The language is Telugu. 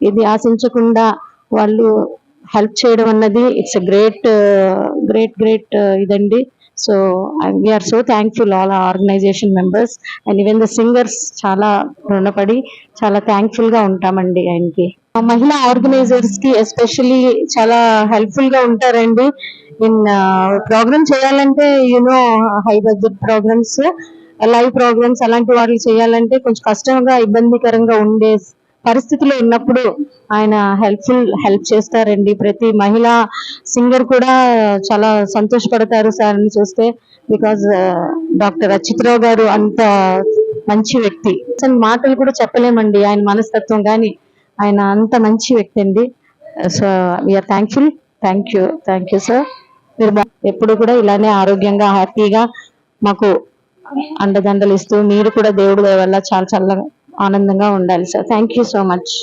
ఇది ఆశించకుండా వాళ్ళు హెల్ప్ చేయడం అన్నది ఇట్స్ గ్రేట్ గ్రేట్ ఇదండి. So we are so thankful all organization members and even the singers చాలా రుణపడి చాలా థ్యాంక్ఫుల్ గా ఉంటామండి ఆయనకి. మహిళా ఆర్గనైజర్స్ కి ఎస్పెషల్లీ చాలా హెల్ప్ఫుల్ గా ఉంటారండి. ఇన్ ప్రోగ్రామ్ చేయాలంటే you know high budget programs, live programs అలాంటి వాటిని చేయాలంటే కొంచెం కష్టంగా ఇబ్బందికరంగా ఉండే పరిస్థితిలో ఉన్నప్పుడు ఆయన హెల్ప్ చేస్తారండి. ప్రతి మహిళా సింగర్ కూడా చాలా సంతోషపడతారు సార్ని చూస్తే. బికాజ్ డాక్టర్ అచ్యుతరావు గారు అంత మంచి వ్యక్తి, మాటలు కూడా చెప్పలేమండి ఆయన మనస్తత్వం కానీ. ఆయన అంత మంచి వ్యక్తి అండి. So we are thankful. Thank you sir. మీరు ఎప్పుడు కూడా ఇలానే ఆరోగ్యంగా హ్యాపీగా మాకు అండదండలు ఇస్తూ మీరు కూడా దేవుడి దయ వల్ల చాలా చాలా ఆనందంగా ఉండాలి sir. Thank you so much.